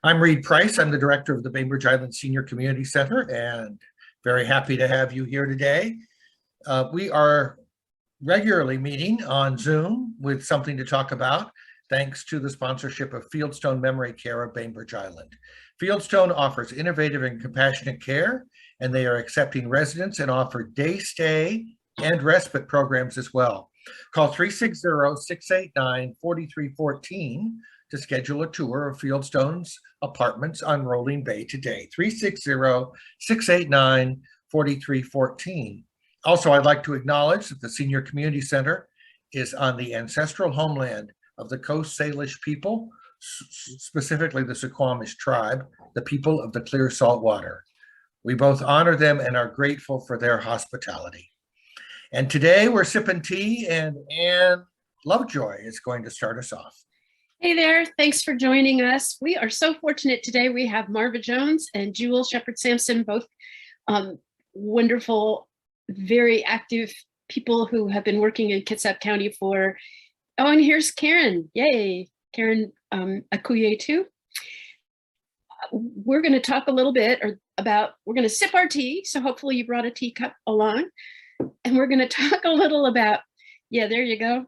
I'm Reed Price. I'm the director of the Bainbridge Island Senior Community Center and very happy to have you here today. We are regularly meeting on Zoom with something to talk about, thanks to the sponsorship of Fieldstone Memory Care of Bainbridge Island. Fieldstone offers innovative and compassionate care, and they are accepting residents and offer day stay and respite programs as well. Call 360-689-4314 to schedule a tour of Fieldstone's apartments on Rolling Bay today. 360-689-4314. Also, I'd like to acknowledge that the Senior Community Center is on the ancestral homeland of the Coast Salish people, specifically the Suquamish tribe, the people of the clear salt water. We both honor them and are grateful for their hospitality. And today we're sipping tea, and Ann Lovejoy is going to start us off. Hey there, thanks for joining us. We are so fortunate today. We have Marva Jones and Jewel Shepherd-Sampson, both wonderful, very active people who have been working in Kitsap County for, oh, and here's Karen, yay, Karen Akuye too. We're gonna talk a little bit about, we're gonna sip our tea, so hopefully you brought a teacup along, and we're gonna talk a little about, yeah, there you go,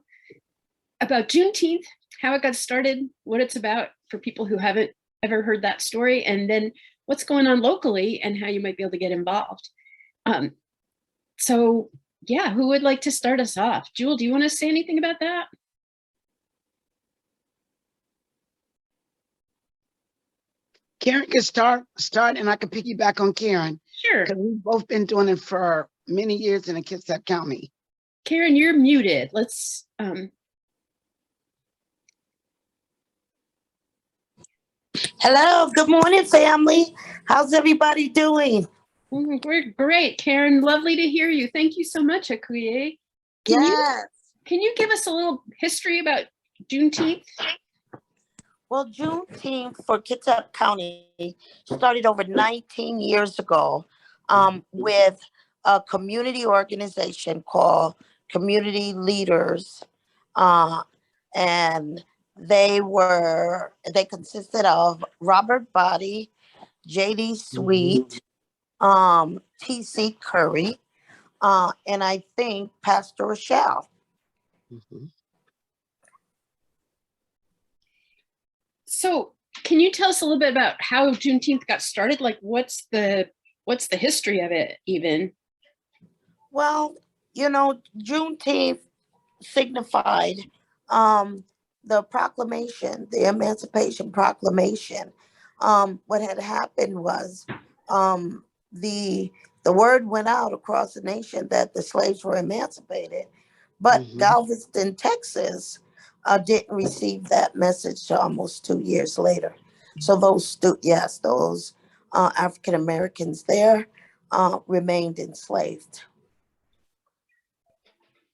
about Juneteenth, how it got started, what it's about for people who haven't ever heard that story, and then what's going on locally and how you might be able to get involved. So yeah, who would like to start us off? Jewel, do you want to say anything about that? Karen can start and I can piggyback on Karen. Sure. Because we've both been doing it for many years in the Kitsap County. Karen, you're muted. Let's Hello, good morning, family. How's everybody doing? We're great, Karen. Lovely to hear you. Thank you so much, Akuye. Yes. Can you give us a little history about Juneteenth? Well, Juneteenth for Kitsap County started over 19 years ago with a community organization called Community Leaders. And they consisted of Robert Body, J.D. Sweet, T.C. Curry, and I think Pastor Rochelle. So can you tell us a little bit about how Juneteenth got started? Like what's the history of it even? Well, you know, Juneteenth signified the proclamation, the Emancipation Proclamation. What had happened was the word went out across the nation that the slaves were emancipated, but Galveston, Texas, didn't receive that message till almost 2 years later. So those African Americans there remained enslaved.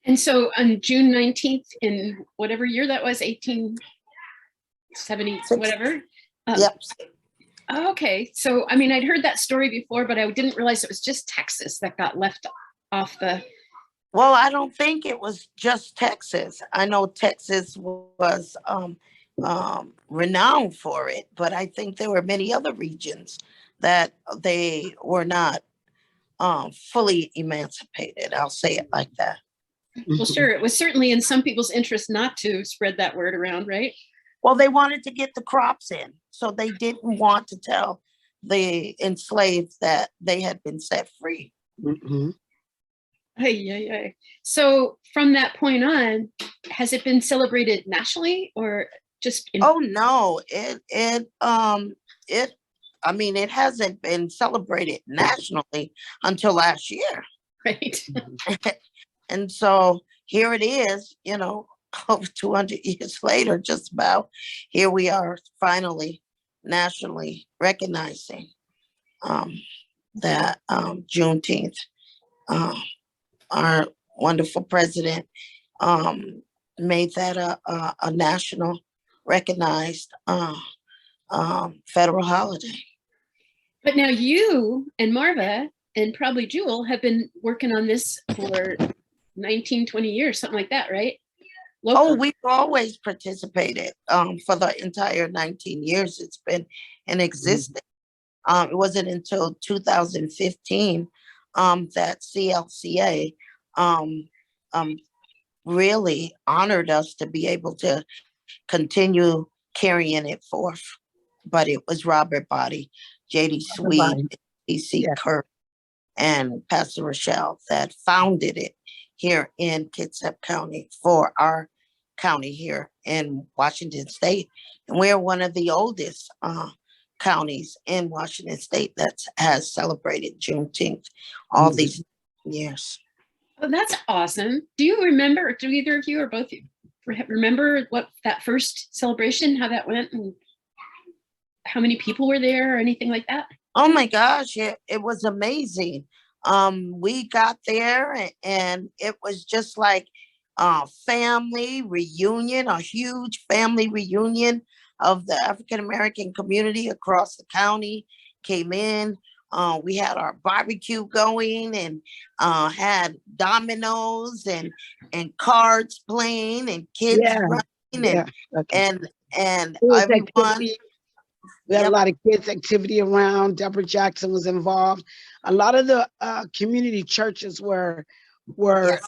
And so on June 19th in whatever year that was, 1870, whatever. Yep. Okay, so I mean, I'd heard that story before, but I didn't realize it was just Texas that got left off the. Well, I don't think it was just Texas. I know Texas was renowned for it, but I think there were many other regions that they were not fully emancipated. I'll say it like that. Well, sure. It was certainly in some people's interest not to spread that word around, right? Well, they wanted to get the crops in, so they didn't want to tell the enslaved that they had been set free. So from that point on, has it been celebrated nationally or just? Oh no, it hasn't been celebrated nationally until last year. Right. And so here it is, you know, over 200 years later, just about, here we are finally nationally recognizing that Juneteenth, our wonderful president made that a national recognized federal holiday. But now you and Marva and probably Jewel have been working on this for 19, 20 years, something like that, right? Local. Oh, we've always participated for the entire 19 years it's been and existed. It wasn't until 2015 that CLCA really honored us to be able to continue carrying it forth. But it was Robert Body, J.D. Sweet, E.C. Kirk, and Pastor Rochelle that founded it here in Kitsap County for our county here in Washington State. And we're one of the oldest counties in Washington State that has celebrated Juneteenth all these years. Oh, that's awesome. Do you remember, do either of you or both of you remember what that first celebration, how that went and how many people were there or anything like that? Oh my gosh, it was amazing. We got there and it was just like a family reunion, a huge family reunion of the African American community across the county came in. We had our barbecue going and had dominoes and cards playing and kids running and everyone. We had a lot of kids activity around. Deborah Jackson was involved. A lot of the community churches were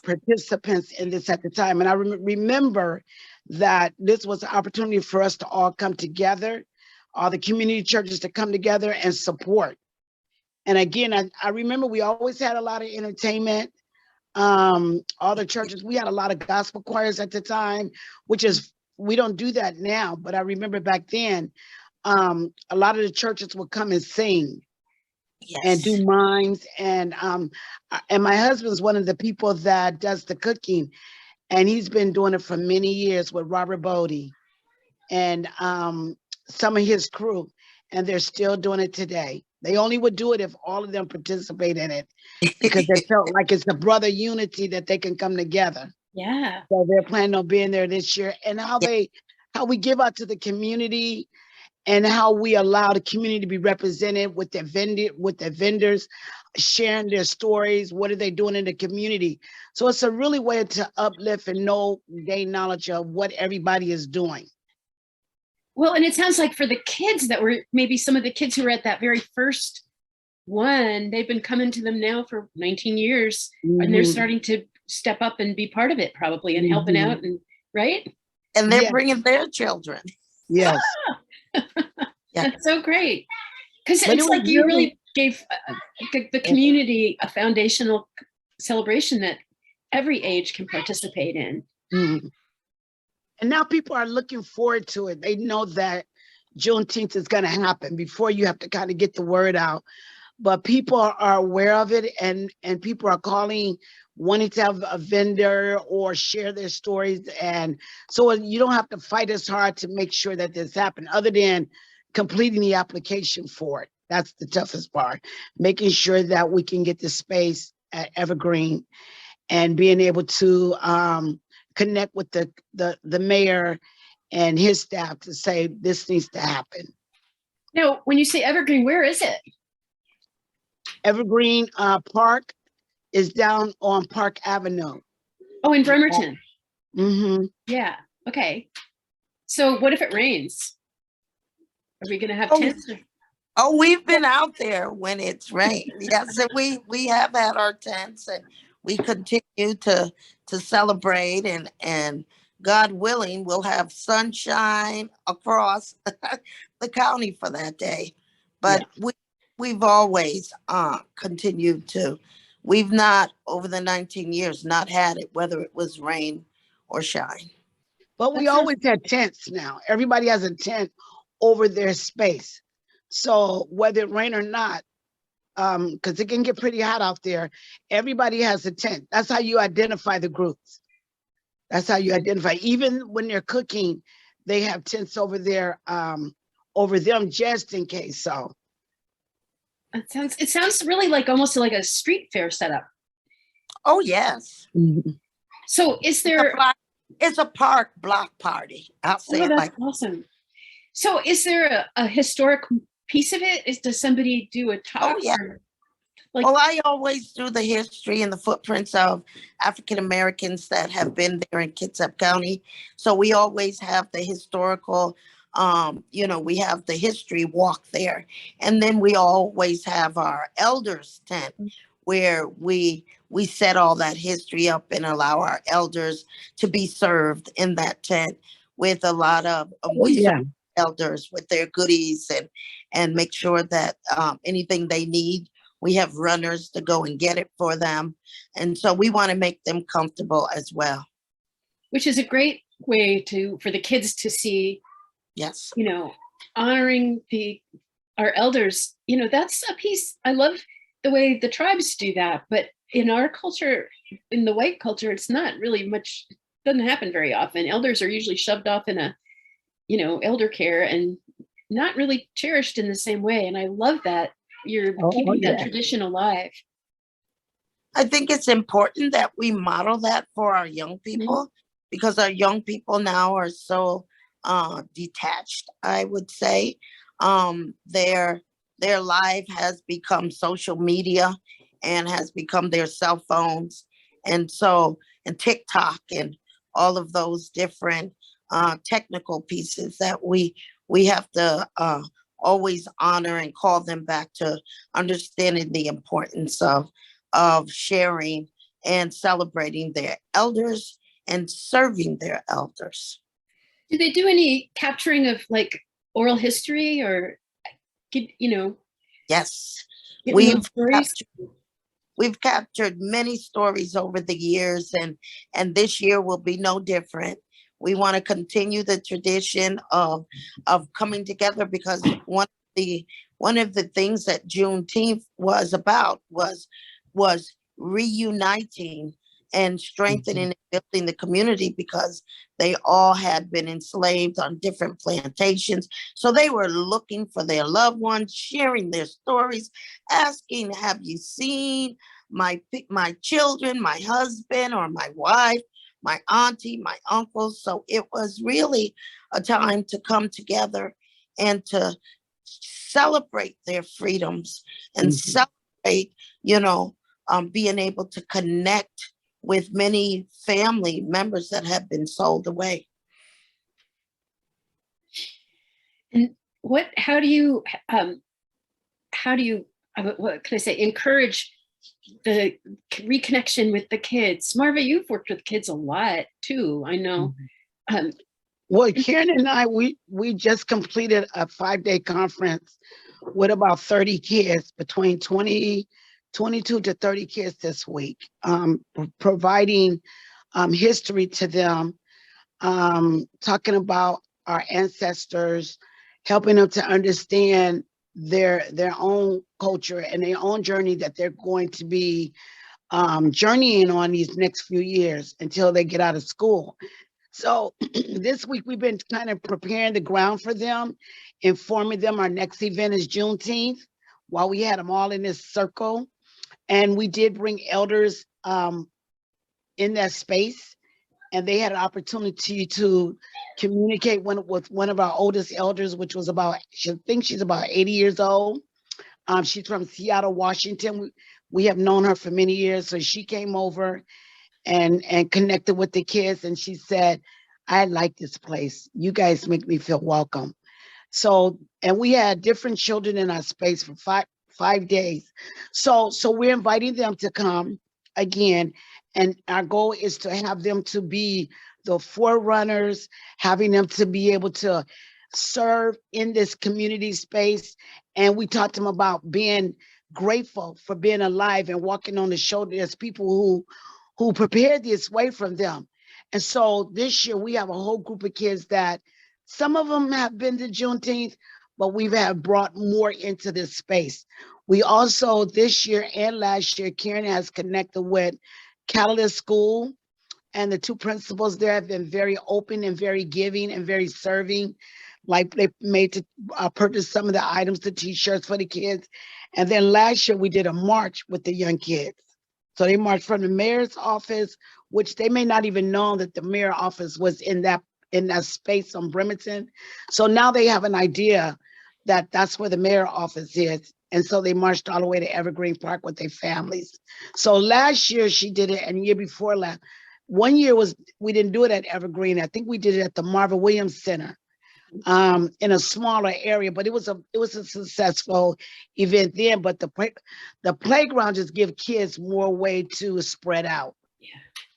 participants in this at the time. And I remember that this was an opportunity for us to all come together, all the community churches to come together and support. And again, I remember we always had a lot of entertainment. All the churches, we had a lot of gospel choirs at the time, which is, we don't do that now, but I remember back then, a lot of the churches would come and sing and do mimes. And my husband's one of the people that does the cooking, and he's been doing it for many years with Robert Bodie and some of his crew, and they're still doing it today. They only would do it if all of them participate in it because they felt like it's a brother unity that they can come together. Yeah. So they're planning on being there this year, and how we give out to the community and how we allow the community to be represented with their vendors, sharing their stories. What are they doing in the community? So it's a really way to uplift and gain knowledge of what everybody is doing. Well, and it sounds like for the kids that were, maybe some of the kids who were at that very first one, they've been coming to them now for 19 years, and they're starting to step up and be part of it probably and helping out, and right? And they're bringing their children. Yes. That's so great. Because it's like you really gave the community a foundational celebration that every age can participate in. And now people are looking forward to it. They know that Juneteenth is going to happen. Before, you have to kind of get the word out. But people are aware of it, and people are calling, wanting to have a vendor or share their stories. And so you don't have to fight as hard to make sure that this happens, other than completing the application for it. That's the toughest part, making sure that we can get the space at Evergreen and being able to connect with the mayor and his staff to say this needs to happen. Now, when you say Evergreen, where is it? Evergreen Park is down on Park Avenue. Oh, in Bremerton. Yeah. Okay. So what if it rains? Are we going to have tents? Oh, we've been out there when it's rained. Yes, and we have had our tents, and we continue to celebrate, and God willing, we'll have sunshine across the county for that day. But we've always continued to. We've not, over the 19 years, not had it, whether it was rain or shine. But we always had tents now. Everybody has a tent over their space. So whether it rain or not, because it can get pretty hot out there, everybody has a tent. That's how you identify the groups. That's how you identify. Even when they're cooking, they have tents over there, over them, just in case. So it sounds really like almost like a street fair setup. Oh yes. So is there? It's a park block party. I'll say it like. Awesome. So is there a historic piece of it? Does somebody do a talk? Oh yeah. Well, I always do the history and the footprints of African Americans that have been there in Kitsap County. So we always have the historical You know, we have the history walk there. And then we always have our elders tent where we set all that history up and allow our elders to be served in that tent with a lot of we serve elders with their goodies and make sure that anything they need, we have runners to go and get it for them. And so we want to make them comfortable as well. Which is a great way for the kids to see, yes, you know, honoring our elders. You know, that's a piece. I love the way the tribes do that, but in our culture, in the white culture, it's not really much, doesn't happen very often. Elders are usually shoved off in a, you know, elder care and not really cherished in the same way. And I love that you're keeping that tradition alive. I think it's important that we model that for our young people because our young people now are so detached, I would say. Their life has become social media and has become their cell phones. And TikTok and all of those different technical pieces that we have to always honor and call them back to understanding the importance of sharing and celebrating their elders and serving their elders. Do they do any capturing of like oral history or, you know? Yes, we've captured many stories over the years, and this year will be no different. We want to continue the tradition of coming together because one of the things that Juneteenth was about was reuniting and strengthening and building the community because they all had been enslaved on different plantations. So they were looking for their loved ones, sharing their stories, asking, have you seen my children, my husband or my wife, my auntie, my uncle? So it was really a time to come together and to celebrate their freedoms and celebrate, you know, being able to connect with many family members that have been sold away. And how do you, what can I say, encourage the reconnection with the kids? Marva, you've worked with kids a lot too, I know. Well, Karen and I, we just completed a 5-day conference with about 30 kids, between 22 to 30 kids this week, providing history to them, talking about our ancestors, helping them to understand their own culture and their own journey that they're going to be journeying on these next few years until they get out of school. So this week we've been kind of preparing the ground for them, informing them our next event is Juneteenth, while we had them all in this circle. And we did bring elders in that space, and they had an opportunity to communicate with one of our oldest elders, which was I think she's about 80 years old. She's from Seattle, Washington. We have known her for many years. So she came over and connected with the kids, and she said, I like this place. You guys make me feel welcome. So, and we had different children in our space for five days. So we're inviting them to come again. And our goal is to have them to be the forerunners, having them to be able to serve in this community space. And we talked to them about being grateful for being alive and walking on the shoulder. There's people who prepared this way from them. And so this year we have a whole group of kids that some of them have been to Juneteenth, but we've brought more into this space. We also, this year and last year, Karen has connected with Catalyst School, and the two principals there have been very open and very giving and very serving. Like they made to purchase some of the items, the t-shirts for the kids. And then last year we did a march with the young kids. So they marched from the mayor's office, which they may not even know that the mayor's office was in that space on Bremerton. So now they have an idea that that's where the mayor's office is. And so they marched all the way to Evergreen Park with their families. So last year she did it, and the year before last. One year we didn't do it at Evergreen. I think we did it at the Marva Williams Center. in a smaller area, but it was a successful event then. But the playground just give kids more way to spread out.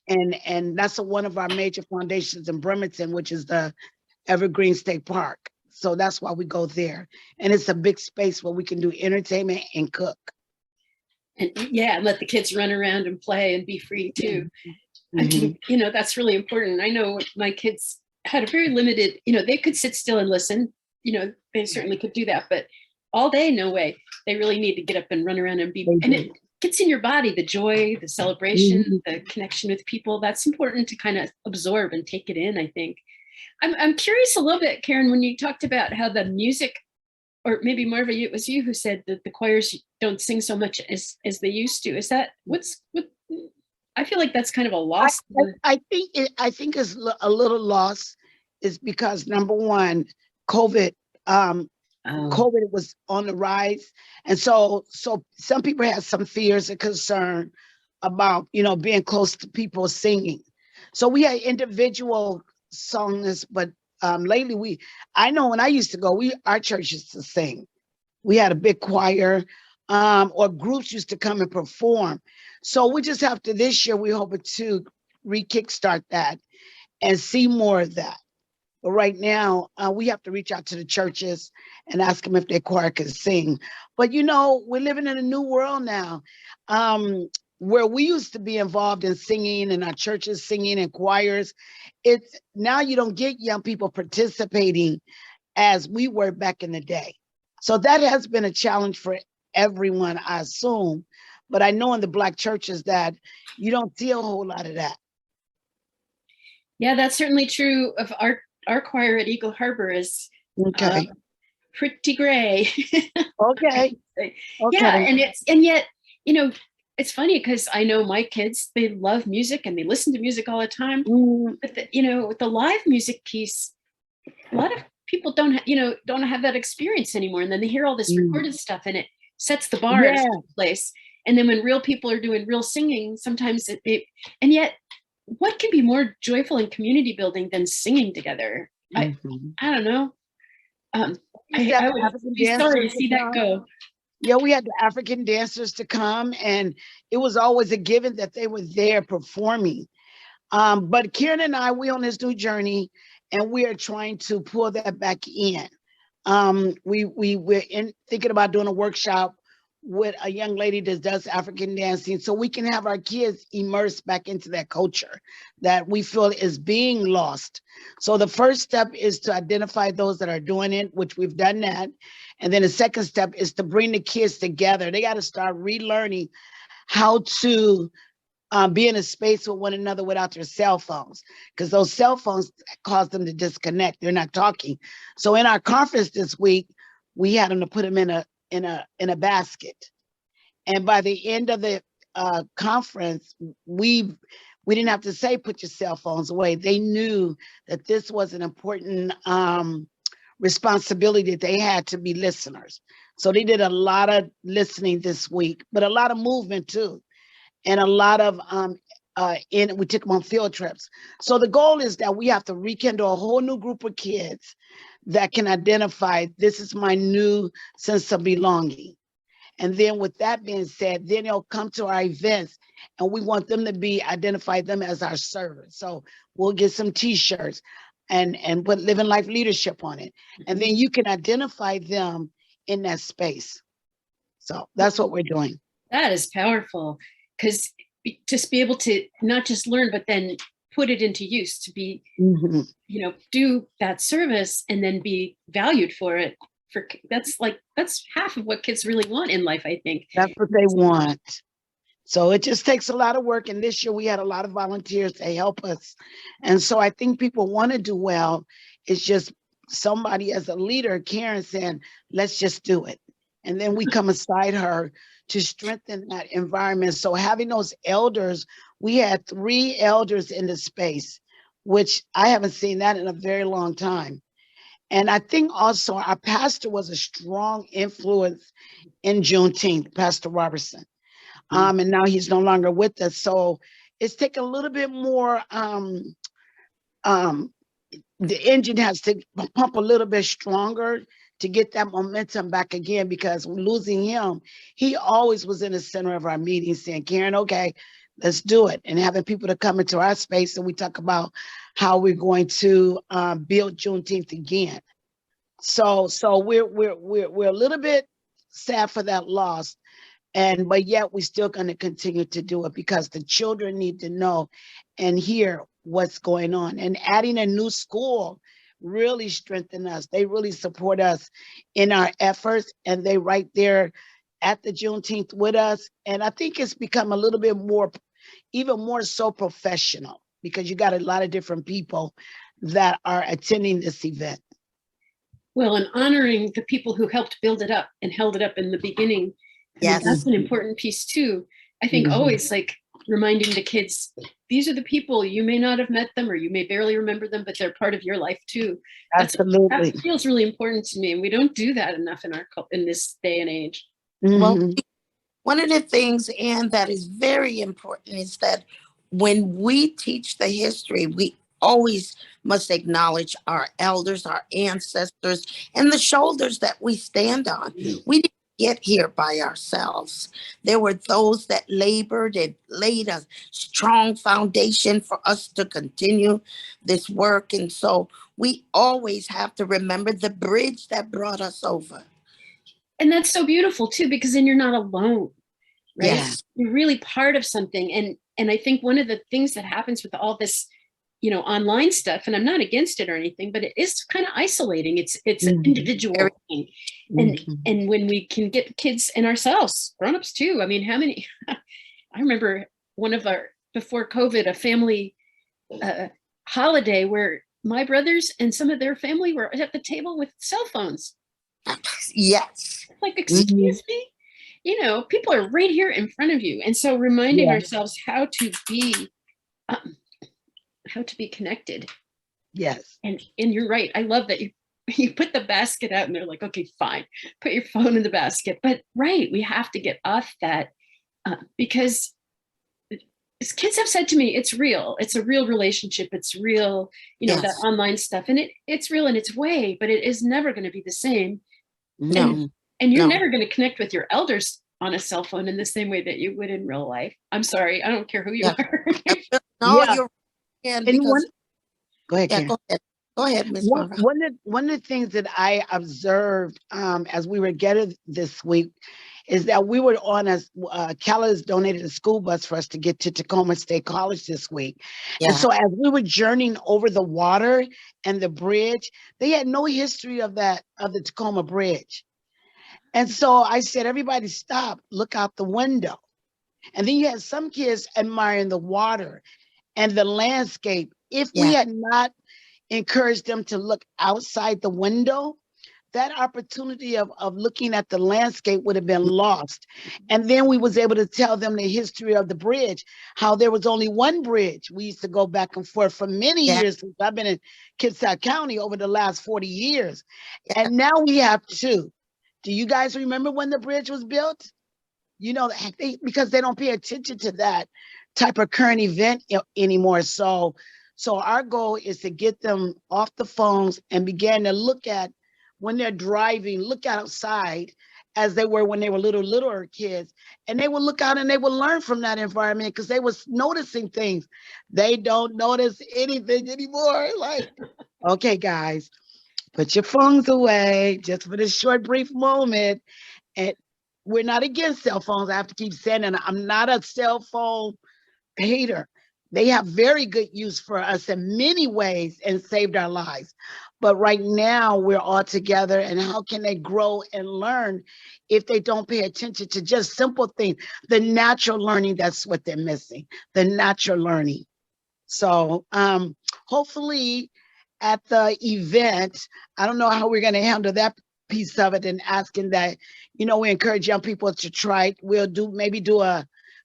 And that's one of our major foundations in Bremerton, which is the Evergreen State Park. So that's why we go there. And it's a big space where we can do entertainment and cook. And yeah, and let the kids run around and play and be free too. I think, that's really important. I know my kids had a very limited, they could sit still and listen, they certainly could do that, but all day, no way. They really need to get up and run around and be, and it gets in your body, the joy, the celebration, the connection with people. That's important to kind of absorb and take it in, I think. I'm curious a little bit, Karen, when you talked about how the music, or maybe Marva, it was you who said that the choirs don't sing so much as they used to. Is that what? I feel like that's kind of a loss. I think it's a little lost, is because number one, COVID was on the rise, and so some people had some fears and concern about being close to people singing. So we had individual songs, but lately I know when I used to go, our church used to sing. We had a big choir, or groups used to come and perform. So we just have to, this year, we're hoping to kickstart that and see more of that. But right now, we have to reach out to the churches and ask them if their choir can sing. But we're living in a new world now, where we used to be involved in singing and our churches singing and choirs. It's now you don't get young people participating as we were back in the day. So that has been a challenge for everyone, I assume. But I know in the Black churches that you don't see a whole lot of that. Yeah, that's certainly true of our choir at Eagle Harbor is pretty gray. Okay. Yeah, and yet, it's funny because I know my kids, they love music and they listen to music all the time. But with the live music piece, a lot of people don't have that experience anymore. And then they hear all this recorded stuff and it sets the bar in a place. And then when real people are doing real singing, sometimes and yet what can be more joyful and community building than singing together? I don't know. I would be sorry to see that go. Yeah, we had the African dancers to come, and it was always a given that they were there performing. But Karen and I, we're on this new journey, and we are trying to pull that back in. We're thinking about doing a workshop with a young lady that does African dancing, so we can have our kids immersed back into that culture that we feel is being lost. So the first step is to identify those that are doing it, which we've done that. And then the second step is to bring the kids together. They got to start relearning how to be in a space with one another without their cell phones, because those cell phones cause them to disconnect. They're not talking. So in our conference this week, we had them to put them in a basket. And by the end of the conference, we didn't have to say, put your cell phones away. They knew that this was an important responsibility that they had to be listeners. So they did a lot of listening this week, but a lot of movement too. And a lot of, we took them on field trips. So the goal is that we have to rekindle a whole new group of kids that can identify, this is my new sense of belonging. And then with that being said, then they'll come to our events and we want them to identify them as our servants. So we'll get some t-shirts and put Living Life Leadership on it. And then you can identify them in that space. So that's what we're doing. That is powerful, because just be able to not just learn, but then put it into use to be, do that service and then be valued for it. That's half of what kids really want in life, I think. That's what they want. So it just takes a lot of work. And this year we had a lot of volunteers to help us. And so I think people want to do well. It's just somebody as a leader, Karen, saying, let's just do it. And then we come aside her to strengthen that environment. So having those elders, we had 3 elders in the space, which I haven't seen that in a very long time. And I think also our pastor was a strong influence in Juneteenth, Pastor Robertson. And now he's no longer with us. So it's taken a little bit more the engine has to pump a little bit stronger to get that momentum back again, because losing him, he always was in the center of our meetings saying, Karen, okay, let's do it. And having people to come into our space and we talk about how we're going to build Juneteenth again. So we're a little bit sad for that loss. But yet we're still going to continue to do it because the children need to know and hear what's going on. And adding a new school really strengthen us. They really support us in our efforts, and they right there at the Juneteenth with us. And I think it's become a little bit more, even more so professional, because you got a lot of different people that are attending this event. Well, and honoring the people who helped build it up and held it up in the beginning. I mean, Yes. that's an important piece too. I think always like reminding the kids, these are the people, you may not have met them or you may barely remember them, but they're part of your life too. Absolutely. That feels really important to me. And we don't do that enough in this day and age. Well, one of the things, Ann, that is very important is that when we teach the history, we always must acknowledge our elders, our ancestors, and the shoulders that we stand on. We didn't get here by ourselves. There were those that labored and laid a strong foundation for us to continue this work. And so we always have to remember the bridge that brought us over. And that's so beautiful too, because then you're not alone, right? Yes. You're really part of something. And I think one of the things that happens with all this, online stuff, and I'm not against it or anything, but it is kind of isolating. It's an individual thing. And when we can get kids and ourselves, grown-ups too. I mean, how many, I remember one of our, before COVID, a family holiday where my brothers and some of their family were at the table with cell phones. Yes. Like, excuse me? People are right here in front of you. And so reminding ourselves how to be connected. Yes. And you're right. I love that you put the basket out and they're like, okay, fine, put your phone in the basket. But right, we have to get off that because as kids have said to me, it's real. It's a real relationship. It's real, that online stuff. And it's real in its way, but it is never going to be the same. No. And you're never going to connect with your elders on a cell phone in the same way that you would in real life. I'm sorry. I don't care who you are. No, you're right. Go ahead, Karen. Go ahead, Ms. Marva. One of the things that I observed as we were getting this week is that we were on Calais donated a school bus for us to get to Tacoma State College this week. Yeah. And so as we were journeying over the water and the bridge, they had no history of the Tacoma Bridge. And so I said, everybody stop, look out the window. And then you had some kids admiring the water and the landscape. If we had not encouraged them to look outside the window, that opportunity of looking at the landscape would have been lost. And then we was able to tell them the history of the bridge, how there was only one bridge. We used to go back and forth for many years since I've been in Kitsap County over the last 40 years. And now we have two. Do you guys remember when the bridge was built? Because they don't pay attention to that type of current event anymore. So our goal is to get them off the phones and begin to look at, when they're driving, look outside as they were when they were littler kids. And they will look out and they will learn from that environment because they was noticing things. They don't notice anything anymore. Like, okay, guys, put your phones away just for this short, brief moment. And we're not against cell phones. I have to keep saying that. I'm not a cell phone hater. They have very good use for us in many ways and saved our lives. But right now we're all together, and how can they grow and learn if they don't pay attention to just simple things, the natural learning? That's what they're missing, the natural learning. So hopefully at the event, I don't know how we're going to handle that piece of it, and asking that, we encourage young people to try it. We'll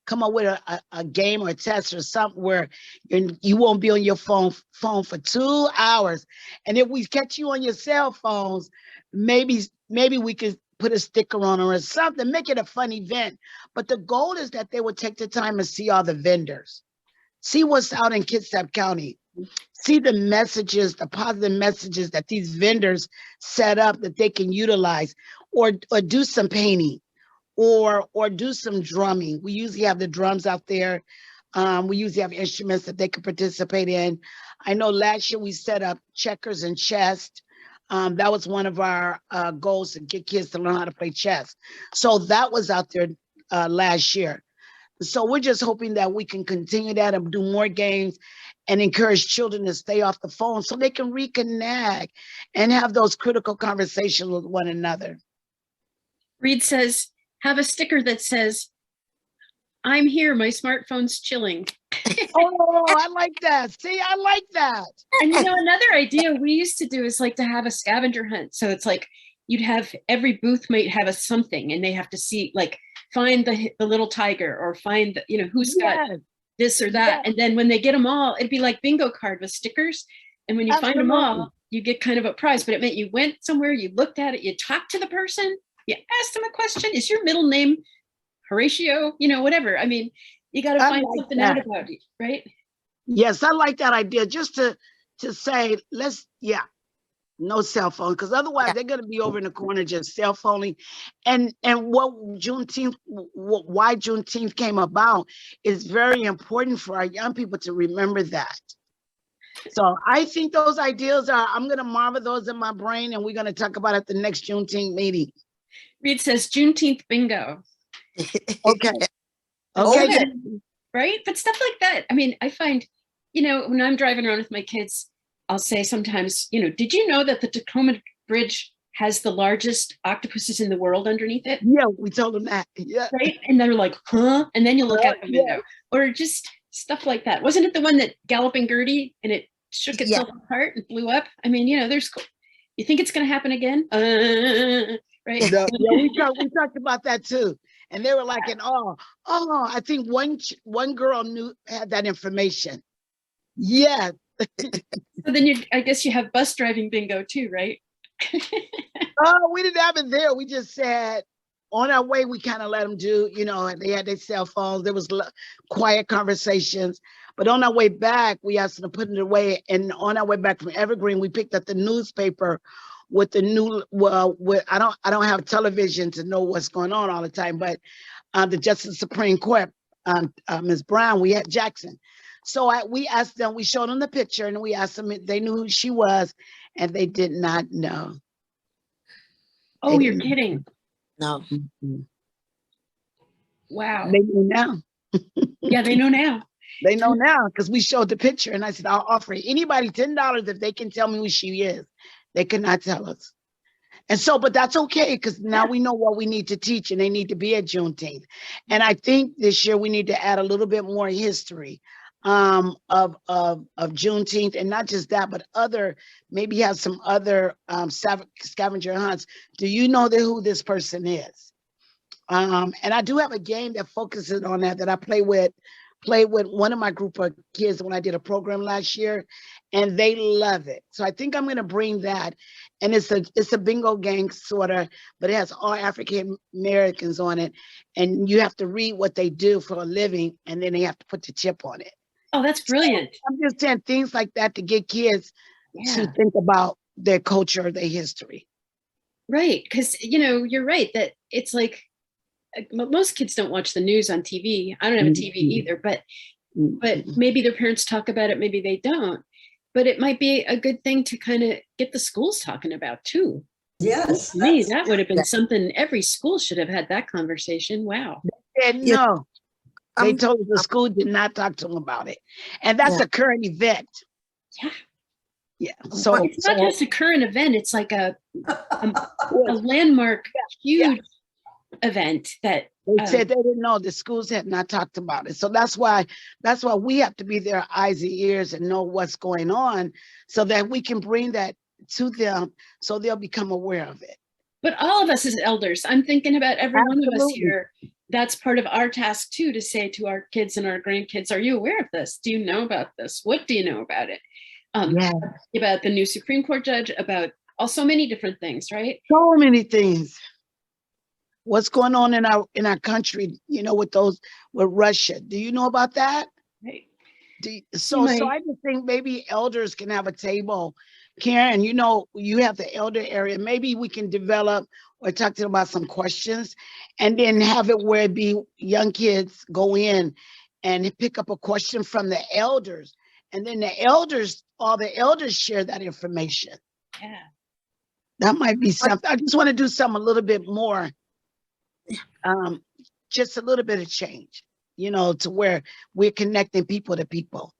come up with a game or a test or something where you won't be on your phone for 2 hours. And if we catch you on your cell phones, maybe we could put a sticker on or something, make it a fun event. But the goal is that they would take the time and see all the vendors, see what's out in Kitsap County. see the messages, the positive messages that these vendors set up that they can utilize, or do some painting, or do some drumming. We usually have the drums out there. We usually have instruments that they can participate in. I know last year we set up checkers and chess. That was one of our goals, to get kids to learn how to play chess. So that was out there last year. So we're just hoping that we can continue that and do more games and encourage children to stay off the phone so they can reconnect and have those critical conversations with one another. Reed says, have a sticker that says, I'm here, my smartphone's chilling. Oh, I like that. See, I like that. And you know, another idea we used to do is like to have a scavenger hunt. So it's like you'd have every booth might have a something, and they have to see, like, find the little tiger, or find the, you know, who's got this or that. And then when they get them all, it'd be like bingo card with stickers. And when you find them all, you get kind of a prize. But it meant you went somewhere, you looked at it, you talked to the person, you asked them a question. Is your middle name Horatio? You know, whatever. I mean, you got to find something out about it, right? Yes, I like that idea. Just to say, no cell phone, because otherwise they're going to be over in the corner just cell phoning. And what Juneteenth, why Juneteenth came about is very important for our young people to remember that. So I think those ideas I'm going to marvel those in my brain, and we're going to talk about it at the next Juneteenth meeting. Reed says Juneteenth bingo. Okay. Okay. Right? But stuff like that. I mean, I find, you know, when I'm driving around with my kids, I'll say sometimes, you know, did you know that the Tacoma Bridge has the largest octopuses in the world underneath it? Yeah, we told them that. Yeah. Right? And they're like, huh? And then you look out the window. Or just stuff like that. Wasn't it the one that Galloping Gertie and it shook itself apart and blew up? I mean, you know, you think it's going to happen again? Right? Yeah, we talked about that too. And they were like in awe. Oh, I think one girl had that information. Yeah. So then I guess you have bus driving bingo too, right? Oh, we didn't have it there. We just said on our way, we kind of let them do, you know, they had their cell phones. There was quiet conversations. But on our way back, we asked them to put it away. And on our way back from Evergreen, we picked up the newspaper with the new, I don't have television to know what's going on all the time, but the Justice Supreme Court, Ms. Brown, we had Jackson. So we asked them, we showed them the picture, and we asked them if they knew who she was, and they did not know. Oh, you're kidding. No. Mm-hmm. Wow. They know now. Yeah, they know now. They know now because we showed the picture, and I said, I'll offer anybody $10 if they can tell me who she is. They could not tell us. And so, but that's okay, because now we know what we need to teach, and they need to be at Juneteenth. And I think this year we need to add a little bit more history of Juneteenth, and not just that, but maybe have some other scavenger hunts. Do you know who this person is? And I do have a game that focuses on that I play with one of my group of kids when I did a program last year, and they love it. So I think I'm going to bring that. And it's a bingo game sort of, but it has all African Americans on it. And you have to read what they do for a living, and then they have to put the chip on it. Oh, that's brilliant. So I'm just saying things like that to get kids to think about their culture, their history. Right. Because, you know, you're right that it's like, most kids don't watch the news on TV. I don't have a TV either, but maybe their parents talk about it, maybe they don't. But it might be a good thing to kind of get the schools talking about too. Yes. To me, that would have been something every school should have had that conversation. Wow. And no, they told us the school did not talk to them about it. And that's a current event. Yeah. Yeah. So it's not just a current event, it's like a landmark, huge event that they said they didn't know, the schools had not talked about it. So that's why we have to be their eyes and ears and know what's going on, so that we can bring that to them so they'll become aware of it. But all of us as elders, I'm thinking about every one of us here, that's part of our task too, to say to our kids and our grandkids, are you aware of this? Do you know about this? What do you know about it? About the new Supreme Court judge, about so many different things, right? So many things. What's going on in our country, you know, with Russia. Do you know about that? Right. So I just think maybe elders can have a table. Karen, you have the elder area. Maybe we can develop or talk to them about some questions and then have it where it be young kids go in and pick up a question from the elders. And then all the elders share that information. Yeah. That might be something. I just want to do something a little bit more, just a little bit of change, to where we're connecting people to people.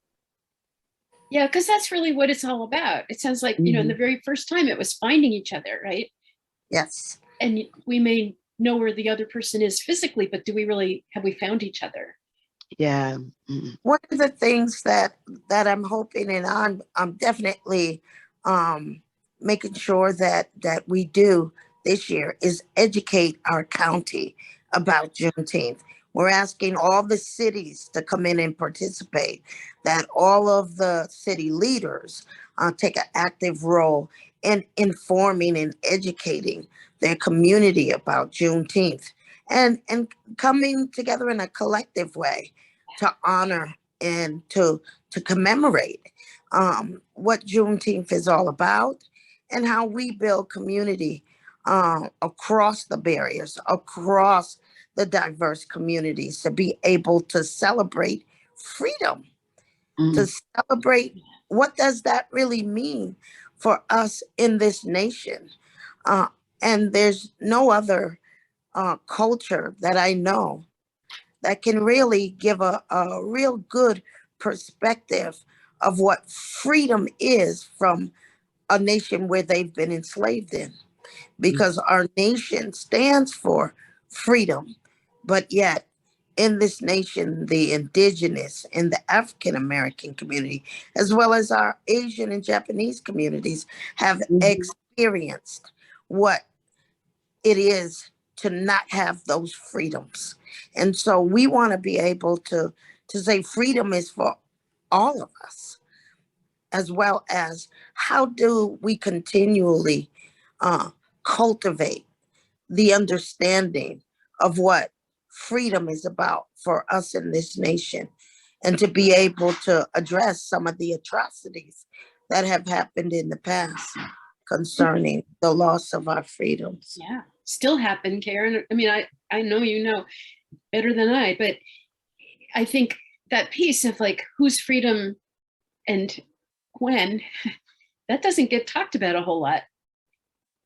Yeah, because that's really what it's all about. It sounds like, in the very first time it was finding each other, right? Yes. And we may know where the other person is physically, but have we found each other? Yeah. One of the things that I'm hoping, and I'm definitely making sure that we do this year, is educate our county about Juneteenth. We're asking all the cities to come in and participate, that all of the city leaders take an active role in informing and educating their community about Juneteenth, and coming together in a collective way to honor and to commemorate what Juneteenth is all about, and how we build community across the barriers, across the diverse communities, to be able to celebrate freedom, to celebrate what does that really mean for us in this nation. And there's no other culture that I know that can really give a real good perspective of what freedom is from a nation where they've been enslaved in. Because our nation stands for freedom, but yet in this nation, the indigenous and the African American community, as well as our Asian and Japanese communities, have experienced what it is to not have those freedoms. And so we want to be able to say freedom is for all of us, as well as how do we continually cultivate the understanding of what freedom is about for us in this nation, and to be able to address some of the atrocities that have happened in the past concerning the loss of our freedoms. Yeah, still happen, Karen. I mean, I know you know better than I, but I think that piece of like whose freedom and when, that doesn't get talked about a whole lot.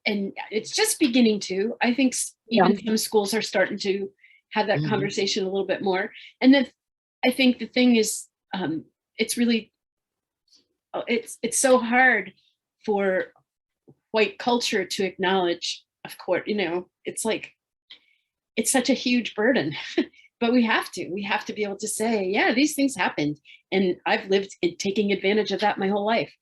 And it's just beginning to. I think even some schools are starting to have that conversation a little bit more. And then I think the thing is, it's really, it's so hard for white culture to acknowledge, of course, it's like, it's such a huge burden, but we have to be able to say, yeah, these things happened. And I've lived in taking advantage of that my whole life.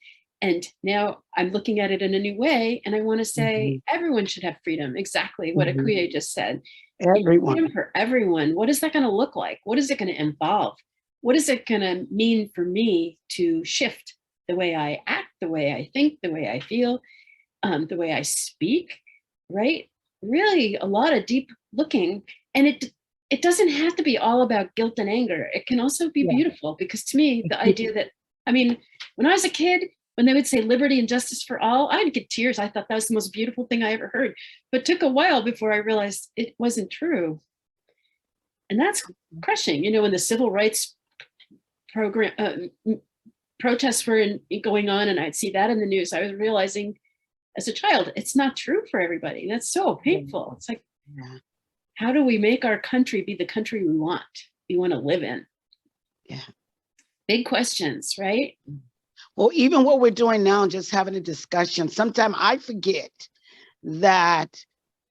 And now I'm looking at it in a new way. And I want to say everyone should have freedom. Exactly what Akuye just said. Everyone. Freedom for everyone. What is that going to look like? What is it going to involve? What is it going to mean for me to shift the way I act, the way I think, the way I feel, the way I speak, right? Really a lot of deep looking. And it doesn't have to be all about guilt and anger. It can also be beautiful, because to me, the idea that, I mean, when I was a kid, when they would say liberty and justice for all, I'd get tears. I thought that was the most beautiful thing I ever heard. But it took a while before I realized it wasn't true. And that's crushing. When the civil rights program protests were going on, and I'd see that in the news, I was realizing as a child, it's not true for everybody. That's so painful. It's like, how do we make our country be the country we want to live in? Yeah. Big questions, right? Well, even what we're doing now, just having a discussion, sometimes I forget that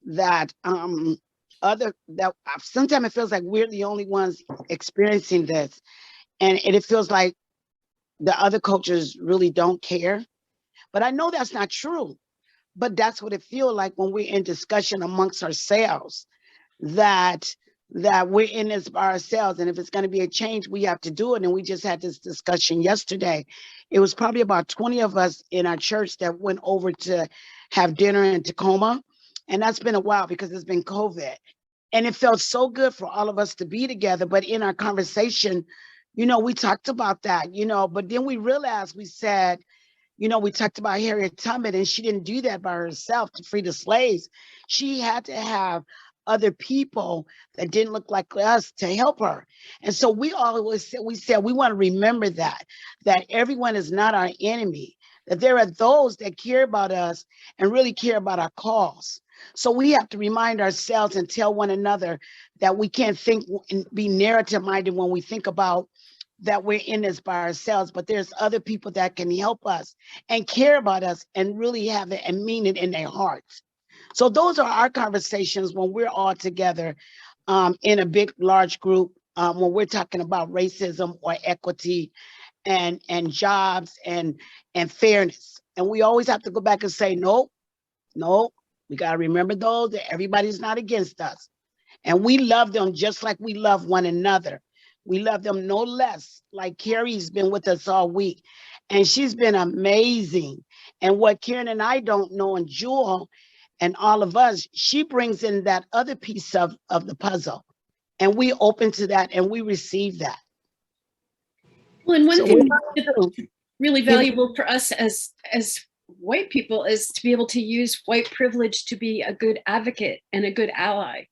sometimes it feels like we're the only ones experiencing this, and it feels like the other cultures really don't care. But I know that's not true. But that's what it feels like when we're in discussion amongst ourselves, that we're in this by ourselves. And if it's going to be a change, we have to do it. And we just had this discussion yesterday. It was probably about 20 of us in our church that went over to have dinner in Tacoma. And that's been a while because it's been COVID. And it felt so good for all of us to be together. But in our conversation, we talked about that, but then we realized, we said, we talked about Harriet Tubman, and she didn't do that by herself to free the slaves. She had to have other people that didn't look like us to help her. And so we said we want to remember that everyone is not our enemy, that there are those that care about us and really care about our cause. So we have to remind ourselves and tell one another that we can't think and be narrative minded when we think about that we're in this by ourselves, but there's other people that can help us and care about us and really have it and mean it in their hearts. So those are our conversations when we're all together in a big, large group, when we're talking about racism or equity and jobs and fairness. And we always have to go back and say, no, we got to remember those, that everybody's not against us. And we love them just like we love one another. We love them no less. Like Carrie's been with us all week, and she's been amazing. And what Karen and I don't know, and Jewel and all of us, she brings in that other piece of the puzzle. And we open to that and we receive that. Well, and one So thing that's really valuable for us as white people is to be able to use white privilege to be a good advocate and a good ally.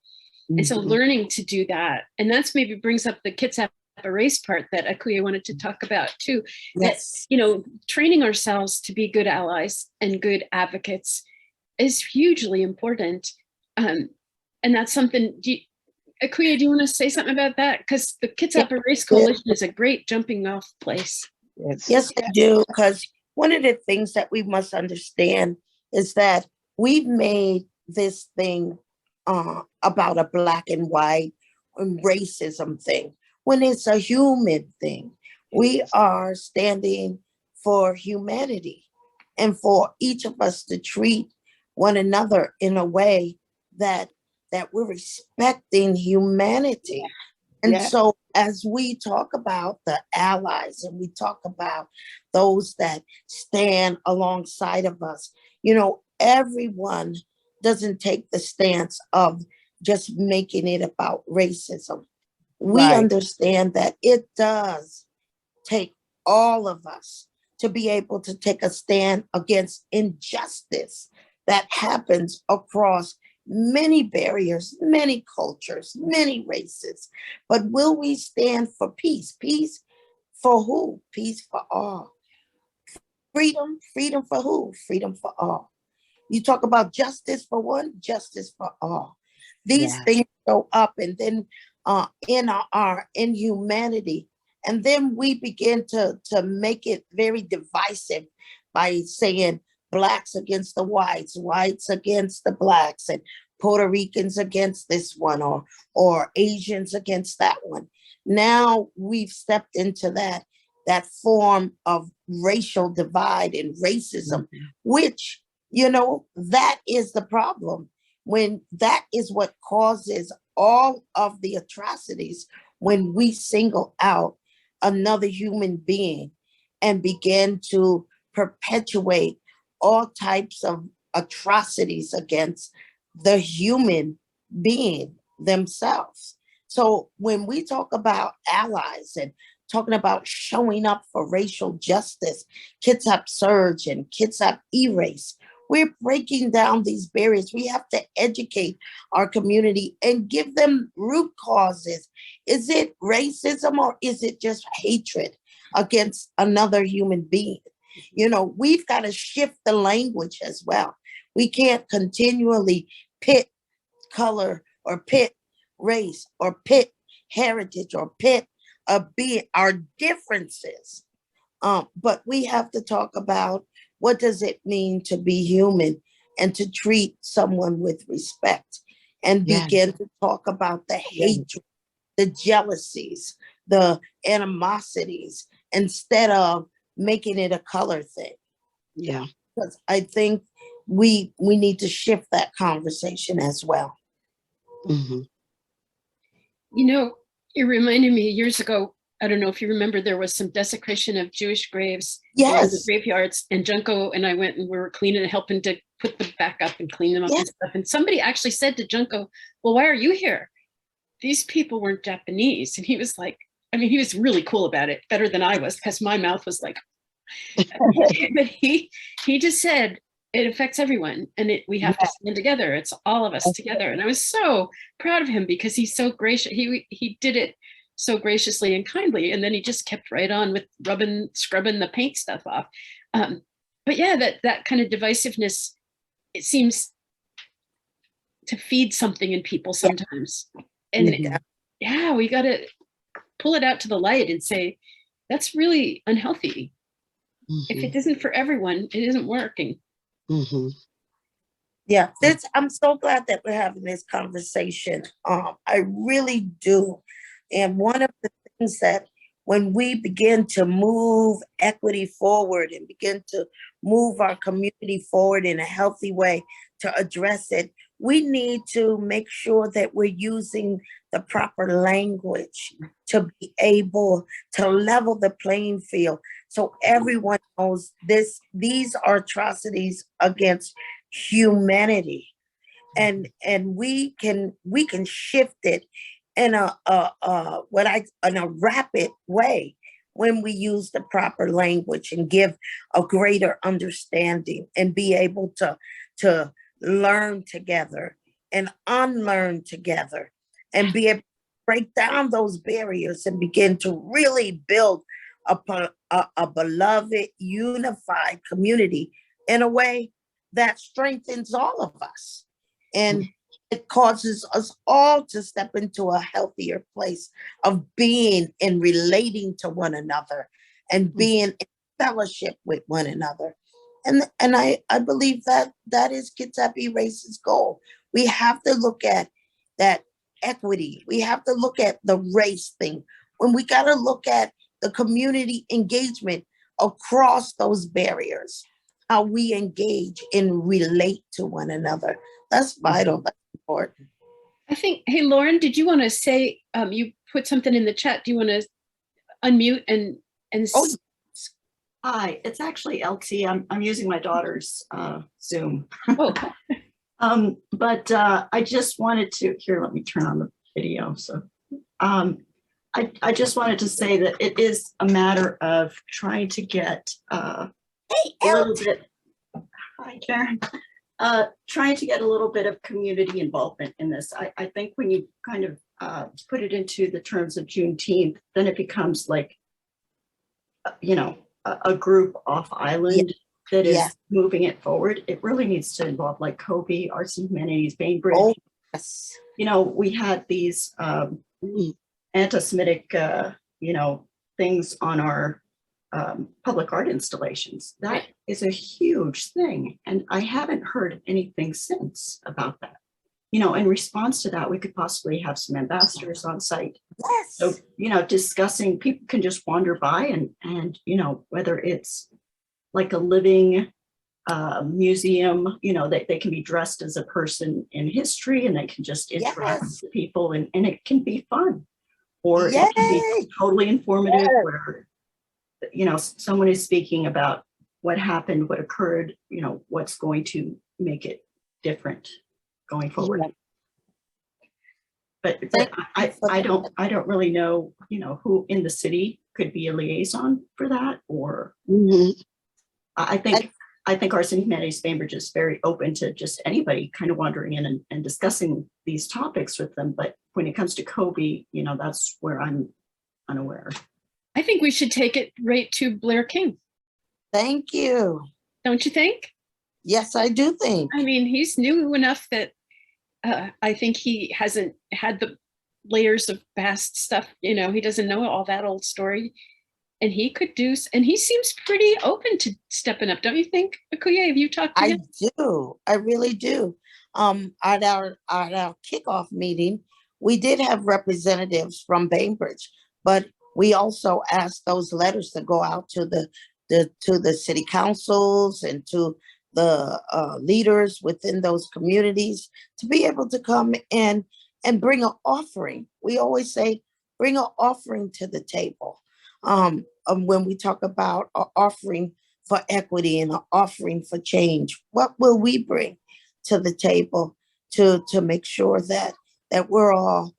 And so learning to do that, and that's maybe brings up the Kitsap ERACE part that Akuya wanted to talk about too. Yes. That, training ourselves to be good allies and good advocates is hugely important. And that's something, Akuya, do you want to say something about that? Because the Kitsap ERACE Coalition is a great jumping off place. Yes, I do. Because one of the things that we must understand is that we've made this thing about a black and white and racism thing, when it's a human thing. We are standing for humanity and for each of us to treat one another in a way that we're respecting humanity. And so as we talk about the allies and we talk about those that stand alongside of us, everyone doesn't take the stance of just making it about racism. We understand that it does take all of us to be able to take a stand against injustice that happens across many barriers, many cultures, many races. But will we stand for peace? Peace for who? Peace for all. Freedom for who? Freedom for all. You talk about justice for one, justice for all. These things go up, and then in our inhumanity, and then we begin to make it very divisive by saying blacks against the whites, whites against the blacks, and Puerto Ricans against this one, or Asians against that one. Now we've stepped into that form of racial divide and racism, which, that is the problem. When that is what causes all of the atrocities, when we single out another human being and begin to perpetuate all types of atrocities against the human being themselves. So when we talk about allies and talking about showing up for racial justice, Kitsap Surge and Kitsap ERACE, we're breaking down these barriers. We have to educate our community and give them root causes. Is it racism, or is it just hatred against another human being? We've got to shift the language as well. We can't continually pit color or pit race or pit heritage or pit our differences. But we have to talk about, what does it mean to be human and to treat someone with respect, and begin to talk about the hatred, the jealousies, the animosities, instead of making it a color thing. Yeah. Because I think we need to shift that conversation as well. Mm-hmm. It reminded me years ago, I don't know if you remember, there was some desecration of Jewish graves in the graveyards, and Junko and I went and we were cleaning and helping to put them back up and clean them up and stuff. And somebody actually said to Junko, well, why are you here? These people weren't Japanese. And he was like, I mean, he was really cool about it, better than I was, because my mouth was like, but he just said, it affects everyone, and we have to stand together. It's all of us together. And I was so proud of him because he's so gracious. He did it so graciously and kindly, and then he just kept right on with scrubbing the paint stuff off. But yeah, that kind of divisiveness, it seems to feed something in people sometimes. And yeah, we got to pull it out to the light and say, that's really unhealthy. If it isn't for everyone, it isn't working. Yeah, I'm so glad that we're having this conversation. I really do. And one of the things that when we begin to move equity forward and begin to move our community forward in a healthy way to address it, we need to make sure that we're using the proper language to be able to level the playing field so everyone knows these are atrocities against humanity. And we can shift it in a rapid way when we use the proper language and give a greater understanding and be able to learn together and unlearn together and be able to break down those barriers and begin to really build a beloved, unified community in a way that strengthens all of us. And it causes us all to step into a healthier place of being and relating to one another and being in fellowship with one another. And I believe that is Kitsap ERACE's goal. We have to look at that equity. We have to look at the race thing. When we got to look at the community engagement across those barriers, how we engage and relate to one another. That's vital. That's important. I think, hey, Lauren, did you want to say, you put something in the chat. Do you want to unmute and Oh, hi, it's actually LT. I'm using my daughter's Zoom. Oh. But I just wanted to, here, let me turn on the video. So I just wanted to say that it is a matter of trying to get a little bit, hi Karen, trying to get a little bit of community involvement in this. I think when you kind of put it into the terms of Juneteenth, then it becomes like, you know, a group off island that is moving it forward. It really needs to involve like Kobe, Arts and Humanities, Bainbridge. Oh, yes. You know, we had these anti-Semitic, you know, things on our public art installations. That is a huge thing. And I haven't heard anything since about that. You know, in response to that, we could possibly have some ambassadors on site. Yes. So, you know, discussing, people can just wander by and, you know, whether it's like a living museum, you know, they can be dressed as a person in history and they can just interact with people and it can be fun. Or it can be totally informative where, you know, someone is speaking about what happened, what occurred, you know, what's going to make it different going forward. But I don't really know, you know, who in the city could be a liaison for that, or I think Arts and Humanities Bainbridge is very open to just anybody kind of wandering in and discussing these topics with them. But when it comes to Kobe, you know, that's where I'm unaware. I think we should take it right to Blair King. Thank you. Don't you think? Yes, I do think. I mean, he's new enough that I think he hasn't had the layers of past stuff. You know, he doesn't know all that old story. And he could do, and he seems pretty open to stepping up, don't you think, Akuye? Have you talked to him? I do. I really do. At our kickoff meeting, we did have representatives from Bainbridge, but we also asked those letters to go out to the city councils and to the leaders within those communities to be able to come in and bring an offering. We always say, bring an offering to the table. When we talk about an offering for equity and an offering for change, what will we bring to the table to make sure that we're all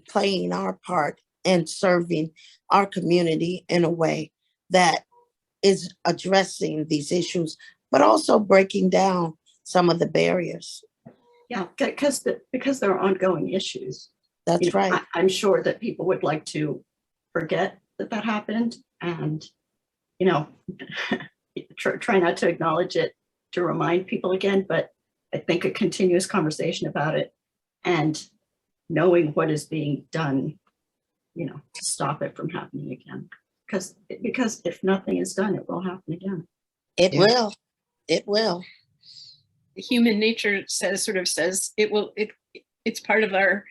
playing our part and serving our community in a way that is addressing these issues, but also breaking down some of the barriers. Yeah, because there are ongoing issues. That's right. I'm sure that people would like to forget that happened, and try not to acknowledge it to remind people again. But I think a continuous conversation about it and knowing what is being done, to stop it from happening again. Because if nothing is done, it will happen again. It will. It will. Human nature says it will. It's part of our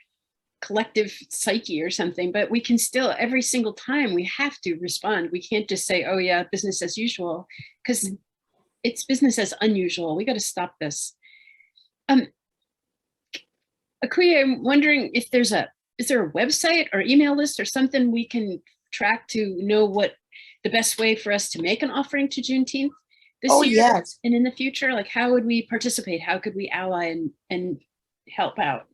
collective psyche or something, but we can still, every single time we have to respond. We can't just say, oh yeah, business as usual, because it's business as unusual. We got to stop this. Akuya, I'm wondering if is there a website or email list or something we can track to know what the best way for us to make an offering to Juneteenth this year? Yes. And in the future, like how would we participate? How could we ally and help out?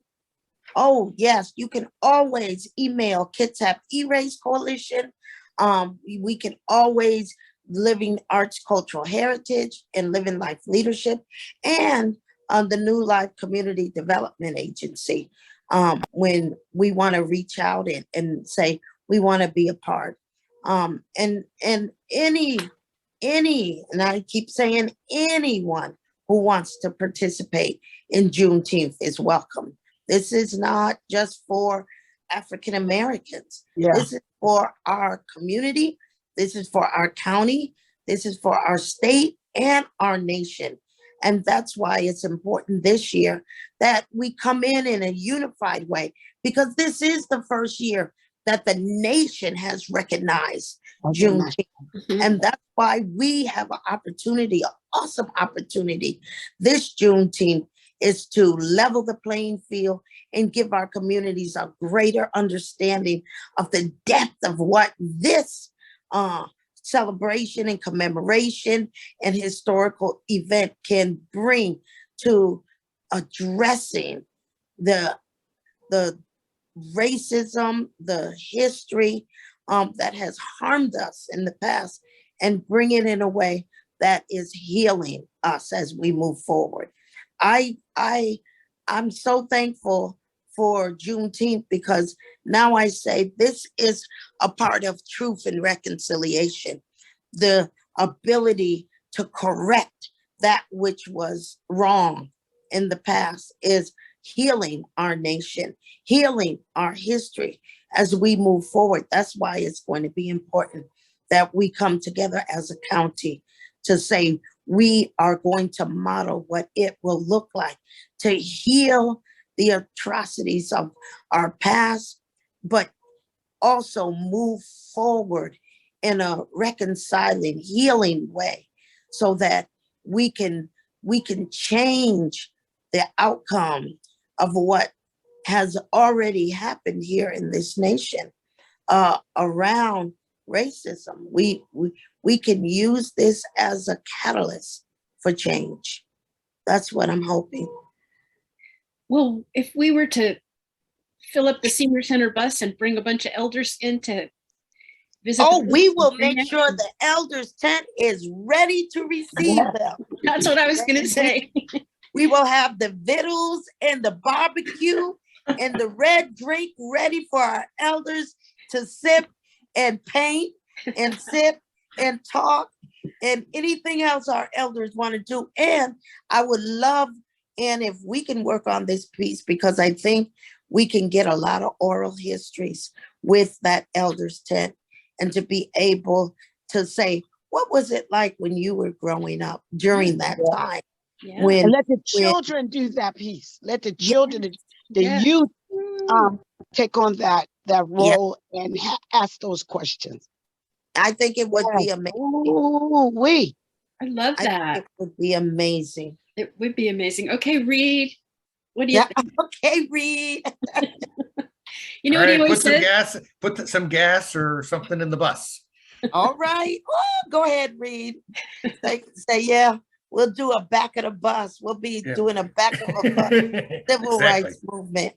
Oh, yes. You can always email Kitsap ERACE Coalition. We can always Living Arts Cultural Heritage and Living Life Leadership, and the New Life Community Development Agency, when we want to reach out and say we want to be a part. And any, and I keep saying anyone who wants to participate in Juneteenth is welcome. This is not just for African Americans. Yeah. This is for our community. This is for our county. This is for our state and our nation. And that's why it's important this year that we come in a unified way, because this is the first year that the nation has recognized Juneteenth. And that's why we have an opportunity, an awesome opportunity this Juneteenth, is to level the playing field and give our communities a greater understanding of the depth of what this celebration and commemoration and historical event can bring to addressing the racism, the history that has harmed us in the past, and bring it in a way that is healing us as we move forward. I'm so thankful for Juneteenth, because now I say this is a part of truth and reconciliation. The ability to correct that which was wrong in the past is healing our nation, healing our history as we move forward. That's why it's going to be important that we come together as a county to say we are going to model what it will look like to heal the atrocities of our past, but also move forward in a reconciling, healing way, so that we can change the outcome of what has already happened here in this nation around racism. We can use this as a catalyst for change. That's what I'm hoping. Well, if we were to fill up the senior center bus and bring a bunch of elders in to visit. Oh, we will make sure the elders tent is ready to receive them. That's what I was going to say. We will have the vittles and the barbecue and the red drink ready for our elders to sip and paint and sip and talk and anything else our elders want to do. And I would love, and if we can work on this piece, because I think we can get a lot of oral histories with that elders tent, and to be able to say, what was it like when you were growing up during that time? Yeah. And let the children do that piece. Let the children, the youth take on that role and ask those questions. I think it would be amazing. Ooh, I love that. It would be amazing. It would be amazing. Okay, Reed, what do you think? Okay, Reed. You know what he always said? Put some gas or something in the bus. All right. Oh, go ahead, Reed. Say, yeah, we'll do a back of the bus. We'll be doing a back of a bus. Civil rights movement.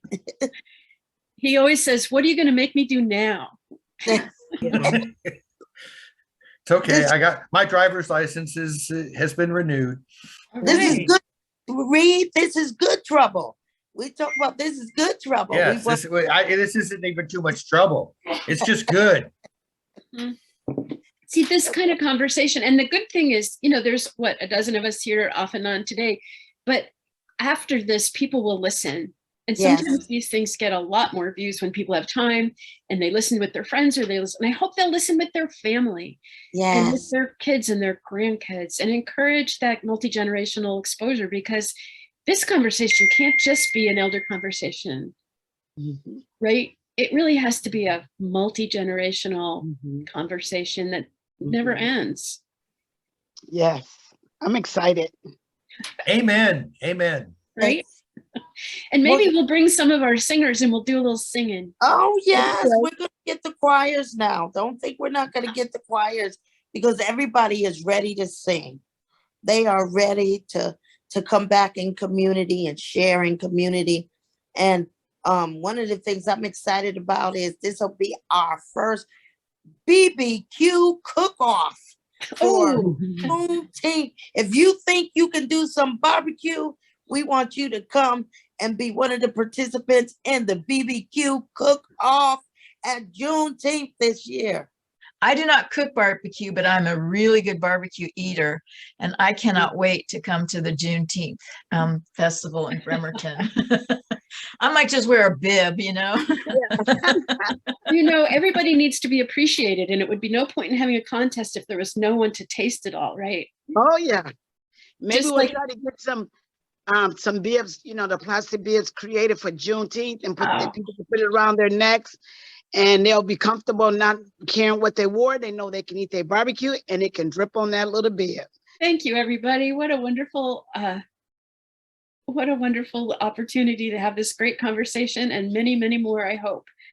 He always says, what are you going to make me do now? It's okay. I got my driver's license has been renewed. All This is right. good. Read, this is good trouble. We talk about this is good trouble. Yes, this isn't even too much trouble. It's just good. See, this kind of conversation, and the good thing is, there's what, a dozen of us here off and on today, but after this, people will listen. And Yes. sometimes these things get a lot more views when people have time and they listen with their friends, or they listen. I hope they'll listen with their family and with Yes. their kids and their grandkids, and encourage that multi-generational exposure, because this conversation can't just be an elder conversation, Mhm, right? It really has to be a multi-generational mhm, conversation that never mhm. ends. Yes, I'm excited. Amen. Amen. Right? And maybe we'll bring some of our singers and we'll do a little singing. Oh, yes, Okay. we're gonna get the choirs now. Don't think we're not gonna get the choirs, because everybody is ready to sing. They are ready to come back in community and share in community. And one of the things I'm excited about is this will be our first BBQ cook-off for Oh, Juneteenth. If you think you can do some barbecue, we want you to come and be one of the participants in the BBQ cook-off at Juneteenth this year. I do not cook barbecue, but I'm a really good barbecue eater, and I cannot wait to come to the Juneteenth festival in Bremerton. I might just wear a bib, everybody needs to be appreciated, and it would be no point in having a contest if there was no one to taste it all, right? Oh, yeah. Maybe Just we'll like- try to get some bibs, the plastic bibs created for Juneteenth, and Oh. people can put it around their necks, and they'll be comfortable not caring what they wore. They know they can eat their barbecue and it can drip on that little bib. Thank you, everybody. What a wonderful opportunity to have this great conversation, and many, many more, I hope.